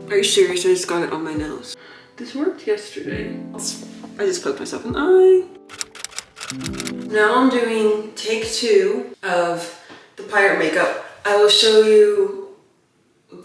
Are you serious? I just got it on my nose. This worked yesterday. I just poked myself in the eye. Now I'm doing take 2 of the pirate makeup. I will show you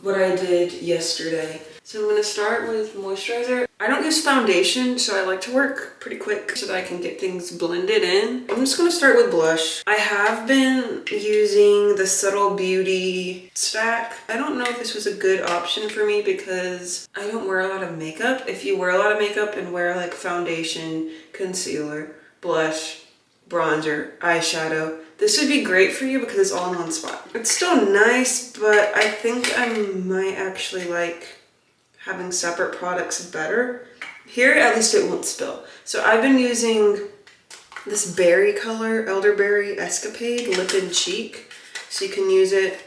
what I did yesterday. So I'm gonna start with moisturizer. I don't use foundation, so I like to work pretty quick so that I can get things blended in. I'm just gonna start with blush. I have been using the Subtle Beauty stack. I don't know if this was a good option for me because I don't wear a lot of makeup. If you wear a lot of makeup and wear like foundation, concealer, blush, bronzer, eyeshadow, this would be great for you because it's all in one spot. It's still nice, but I think I might actually like having separate products better. Here, at least it won't spill. So I've been using this berry color, Elderberry Escapade Lip and Cheek. So you can use it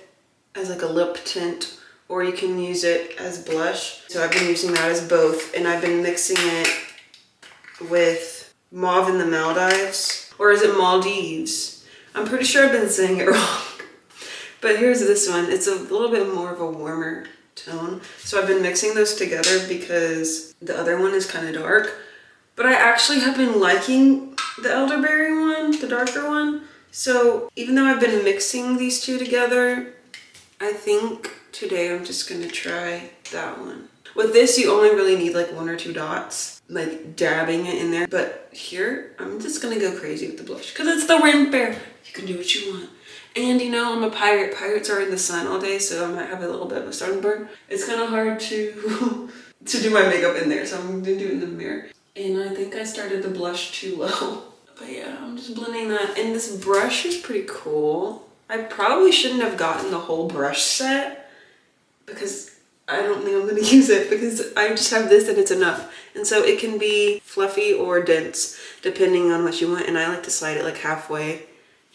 as like a lip tint or you can use it as blush. So I've been using that as both, and I've been mixing it with Mauve in the Maldives, or is it Maldives? I'm pretty sure I've been saying it wrong. But here's this one. It's a little bit more of a warmer tone. So I've been mixing those together because the other one is kind of dark. But I actually have been liking the elderberry one, the darker one. So even though I've been mixing these two together, I think today I'm just gonna try that one. With this, you only really need like 1 or 2 dots, like dabbing it in there. But here, I'm just gonna go crazy with the blush because it's the Ren Fair. You can do what you want. And you know, I'm a pirate. Pirates are in the sun all day, so I might have a little bit of a sunburn. It's kind of hard to do my makeup in there, so I'm gonna do it in the mirror. And I think I started the blush too low. But yeah, I'm just blending that. And this brush is pretty cool. I probably shouldn't have gotten the whole brush set because I don't think I'm gonna use it because I just have this and it's enough. And so it can be fluffy or dense depending on what you want. And I like to slide it like halfway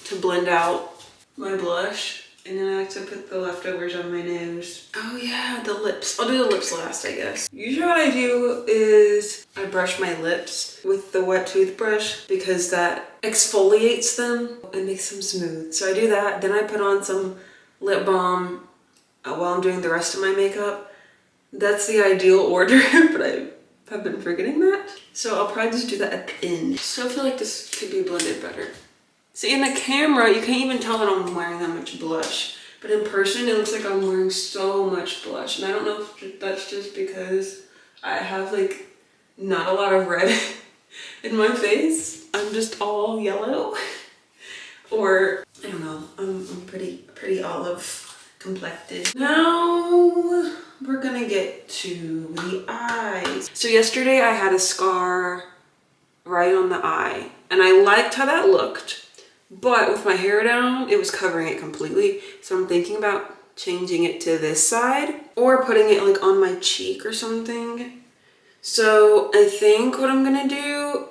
to blend out my blush, and then I like to put the leftovers on my nose. Oh yeah, the lips. I'll do the lips last, I guess. Usually what I do is I brush my lips with the wet toothbrush because that exfoliates them and makes them smooth. So I do that, then I put on some lip balm while I'm doing the rest of my makeup. That's the ideal order, but I have been forgetting that. So I'll probably just do that at the end. So I feel like this could be blended better. See, in the camera, you can't even tell that I'm wearing that much blush. But in person, it looks like I'm wearing so much blush. And I don't know if that's just because I have like not a lot of red in my face. I'm just all yellow. Or, I don't know, I'm pretty olive complected. Now, we're gonna get to the eyes. So yesterday I had a scar right on the eye. And I liked how that looked. But with my hair down, it was covering it completely. So I'm thinking about changing it to this side or putting it like on my cheek or something. So I think what I'm gonna do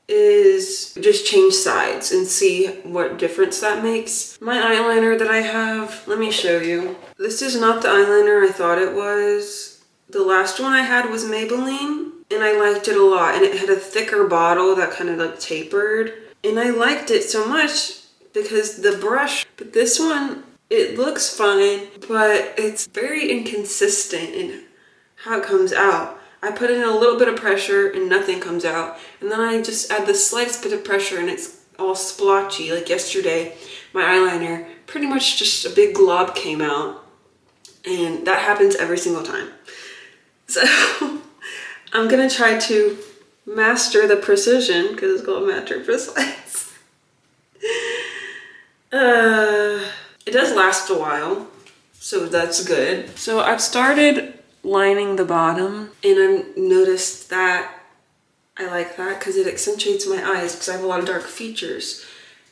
is just change sides and see what difference that makes. My eyeliner that I have, let me show you. This is not the eyeliner I thought it was. The last one I had was Maybelline and I liked it a lot, and it had a thicker bottle that kind of like tapered. And I liked it so much because the brush, but this one, it looks fine, but it's very inconsistent in how it comes out. I put in a little bit of pressure and nothing comes out. And then I just add the slightest bit of pressure and it's all splotchy. Like yesterday, my eyeliner, pretty much just a big glob came out. And that happens every single time. So I'm gonna try to master the precision because it's called Master Precise. It does last a while, so that's good. So I've started lining the bottom and I've noticed that I like that because it accentuates my eyes because I have a lot of dark features.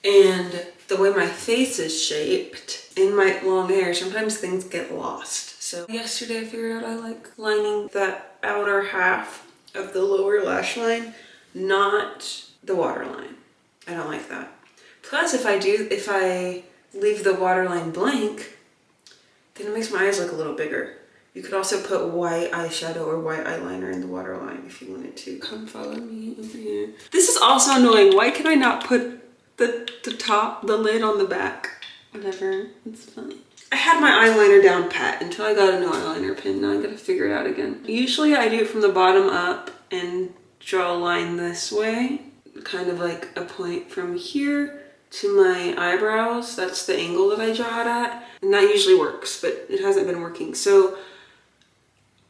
And the way my face is shaped in my long hair, sometimes things get lost. So yesterday I figured out I like lining that outer half of the lower lash line, not the waterline. I don't like that. Plus, if I leave the waterline blank, then it makes my eyes look a little bigger. You could also put white eyeshadow or white eyeliner in the waterline if you wanted to. Come follow me over here. This is also annoying. Why can I not put the lid on the back? Whatever, it's fine. I had my eyeliner down pat until I got a new eyeliner pen. Now I gotta figure it out again. Usually I do it from the bottom up and draw a line this way, kind of like a point from here to my eyebrows. That's the angle that I draw it at, and that usually works, but it hasn't been working. So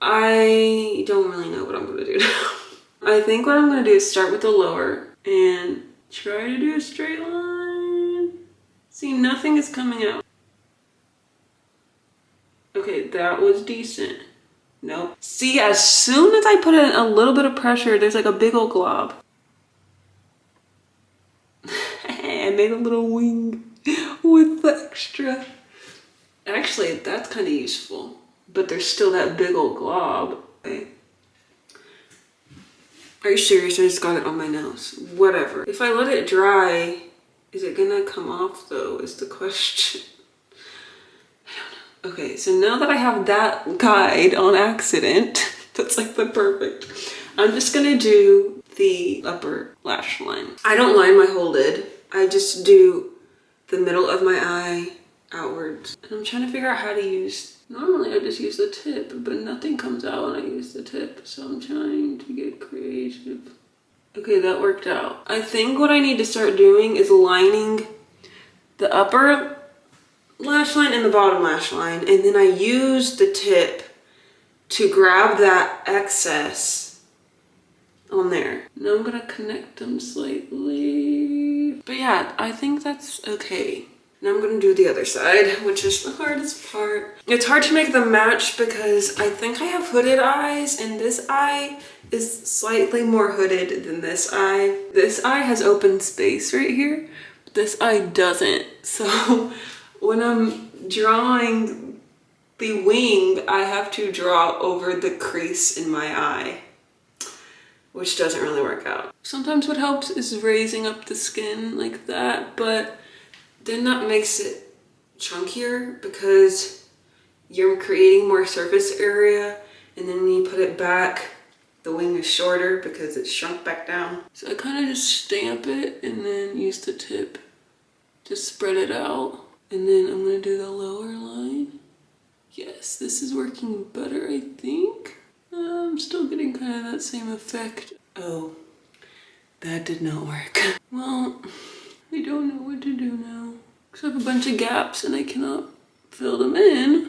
I don't really know what I'm gonna do now. I think what I'm gonna do is start with the lower and try to do a straight line. See, nothing is coming out. Okay, that was decent. Nope. See, as soon as I put in a little bit of pressure, there's like a big old glob. I made a little wing with the extra. Actually, that's kind of useful, but there's still that big old glob. Okay. Are you serious? I just got it on my nose. Whatever. If I let it dry, is it gonna come off though, is the question. Okay, so now that I have that guide on accident, that's like the perfect. I'm just gonna do the upper lash line. I don't line my whole lid. I just do the middle of my eye outwards. And I'm trying to figure out how to use, normally I just use the tip, but nothing comes out when I use the tip. So I'm trying to get creative. Okay, that worked out. I think what I need to start doing is lining the upper lash line and the bottom lash line, and then I use the tip to grab that excess on there. Now I'm gonna connect them slightly. But yeah, I think that's okay. Now I'm gonna do the other side, which is the hardest part. It's hard to make them match because I think I have hooded eyes, and this eye is slightly more hooded than this eye. This eye has open space right here, but this eye doesn't. So when I'm drawing the wing, I have to draw over the crease in my eye, which doesn't really work out. Sometimes what helps is raising up the skin like that, but then that makes it chunkier because you're creating more surface area, and then when you put it back, the wing is shorter because it's shrunk back down. So I kind of just stamp it and then use the tip to spread it out. And then I'm gonna do the lower line. Yes, this is working better, I think. I'm still getting kind of that same effect. Oh, that did not work. Well, I don't know what to do now. Because I have a bunch of gaps and I cannot fill them in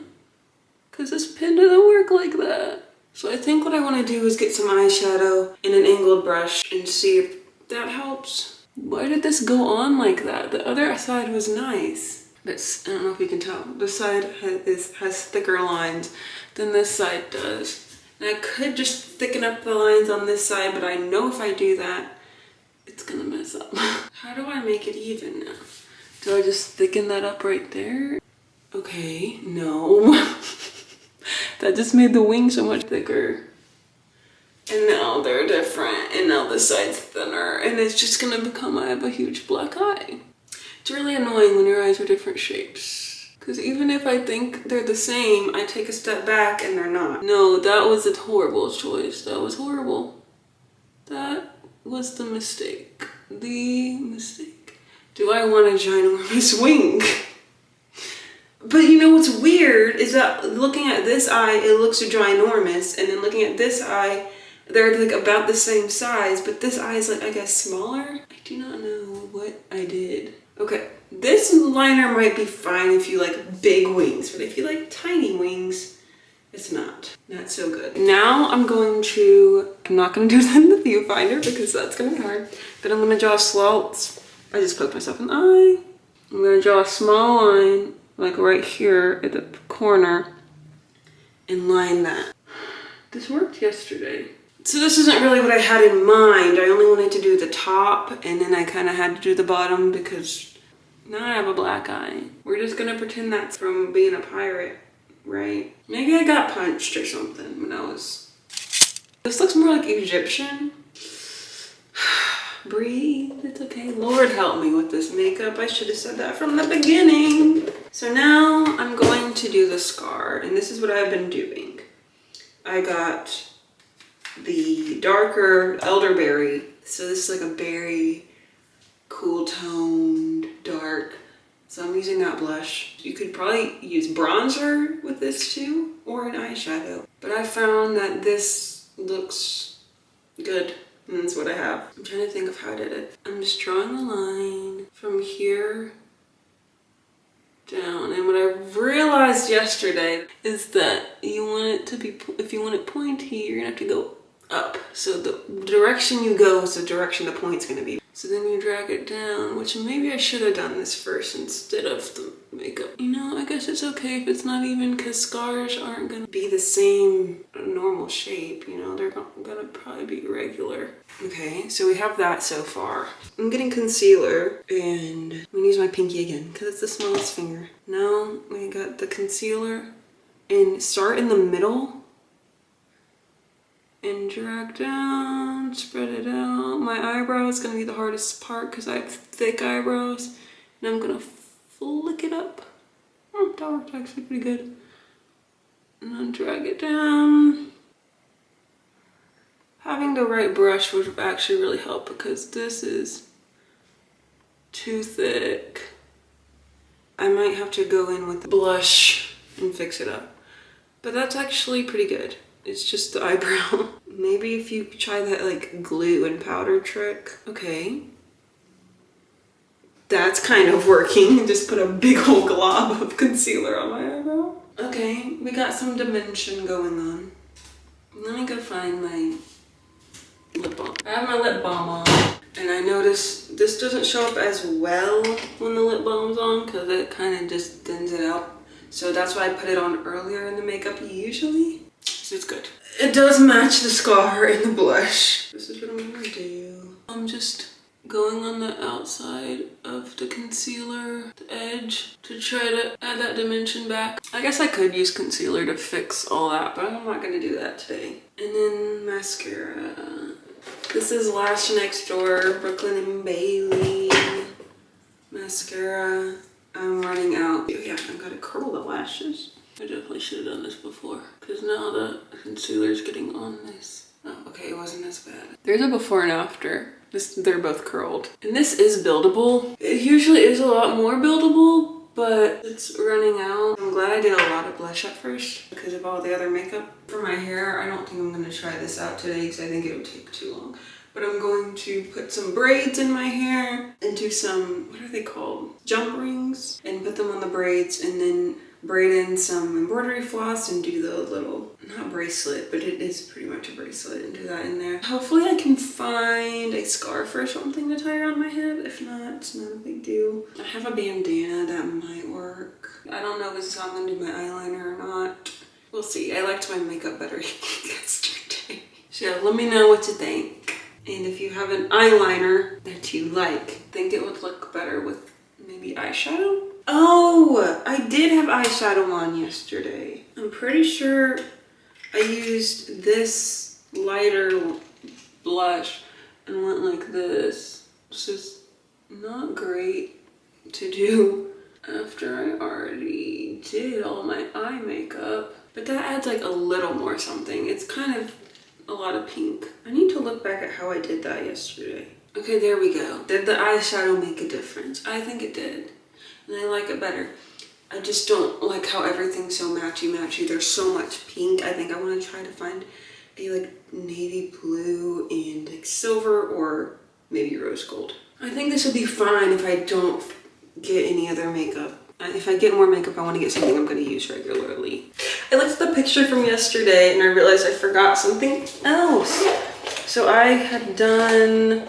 because this pen doesn't work like that. So I think what I want to do is get some eyeshadow in an angled brush and see if that helps. Why did this go on like that? The other side was nice. But I don't know if you can tell. This side has thicker lines than this side does. And I could just thicken up the lines on this side, but I know if I do that, it's gonna mess up. How do I make it even now? Do I just thicken that up right there? Okay, no. That just made the wing so much thicker. And now they're different, and now this side's thinner, and it's just gonna become, I have a huge black eye. It's really annoying when your eyes are different shapes. Because even if I think they're the same, I take a step back and they're not. No, that was a horrible choice. That was horrible. That was the mistake. The mistake. Do I want a ginormous wing? But you know what's weird is that looking at this eye, it looks ginormous. And then looking at this eye, they're like about the same size. But this eye is like, I guess, smaller. I do not know what I did. Okay, this liner might be fine if you like big wings, but if you like tiny wings, it's not so good. Now I'm not gonna do that in the viewfinder because that's gonna be hard, but I'm gonna draw I just poked myself in the eye. I'm gonna draw a small line, like right here at the corner, and line that. This worked yesterday. So this isn't really what I had in mind. I only wanted to do the top, and then I kind of had to do the bottom because now I have a black eye. We're just gonna pretend that's from being a pirate, right? Maybe I got punched or something when I was... This looks more like Egyptian. Breathe, it's okay. Lord help me with this makeup. I should have said that from the beginning. So now I'm going to do the scar, and this is what I've been doing. I got the darker elderberry. So this is like a berry, cool toned, dark So I'm using that blush. You could probably use bronzer with this too, or an eyeshadow. But I found that this looks good, and that's what I have. I'm trying to think of how I did it. I'm just drawing a line from here down, and what I realized yesterday is that you want it to be, if you want it pointy, you're gonna have to go up. So the direction you go is the direction the point's gonna be. So then you drag it down, which maybe I should have done this first instead of the makeup. You know, I guess it's okay if it's not even, because scars aren't gonna be the same normal shape, you know, they're gonna probably be irregular. Okay, so we have that so far. I'm getting concealer, and I'm gonna use my pinky again because it's the smallest finger. Now we got the concealer, and start in the middle and drag down, spread it out. My eyebrow is gonna be the hardest part because I have thick eyebrows, and I'm gonna flick it up. Oh, that worked actually pretty good. And then drag it down. Having the right brush would actually really help because this is too thick. I might have to go in with the blush and fix it up, but that's actually pretty good. It's just the eyebrow. Maybe if you try that like glue and powder trick. Okay. That's kind of working. Just put a big old glob of concealer on my eyebrow. Okay, we got some dimension going on. Let me go find my lip balm. I have my lip balm on, and I noticed this doesn't show up as well when the lip balm's on because it kind of just thins it out. So that's why I put it on earlier in the makeup usually. So it's good. It does match the scar in the blush. This is what I'm gonna do. I'm just going on the outside of the concealer, the edge, to try to add that dimension back. I guess I could use concealer to fix all that, but I'm not gonna do that today. And then mascara. This is Lash Next Door Brooklyn and Bailey mascara. I'm running out. Yeah, I've got to curl the lashes. I definitely should have done this before because now the concealer is getting on this. Oh, okay, it wasn't as bad. There's a before and after. They're both curled. And this is buildable. It usually is a lot more buildable, but it's running out. I'm glad I did a lot of blush at first because of all the other makeup. For my hair, I don't think I'm gonna try this out today because I think it would take too long. But I'm going to put some braids in my hair and do some, what are they called? Jump rings, and put them on the braids and then braid in some embroidery floss and do the little, not bracelet, but it is pretty much a bracelet, and do that in there. Hopefully I can find a scarf or something to tie around my head. If not, it's not a big deal. I have a bandana that might work. I don't know if this is how I'm gonna do my eyeliner or not. We'll see. I liked my makeup better yesterday. So yeah, let me know what you think. And if you have an eyeliner that you like, think it would look better with maybe eyeshadow? Oh, I did have eyeshadow on yesterday. I'm pretty sure I used this lighter blush and went like this. This is not great to do after I already did all my eye makeup, but that adds like a little more something. It's kind of a lot of pink. I need to look back at how I did that yesterday. Okay, there we go. Did the eyeshadow make a difference? I think it did. And I like it better. I just don't like how everything's so matchy-matchy. There's so much pink. I think I want to try to find a like navy blue and like silver or maybe rose gold. I think this would be fine if I don't get any other makeup. If I get more makeup, I want to get something I'm going to use regularly. I looked at the picture from yesterday and I realized I forgot something else. So I had done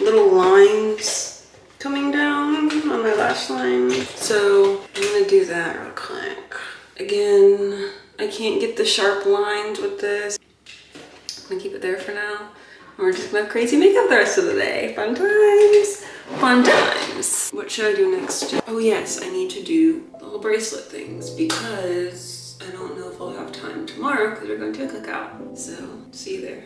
little lines coming down on my lash line. So I'm going to do that real quick. Again, I can't get the sharp lines with this. I'm going to keep it there for now. We're just gonna have crazy makeup the rest of the day. Fun times. Fun times. What should I do next? Oh yes, I need to do the little bracelet things because I don't know if I'll have time tomorrow because we're going to a cookout. So, see you there.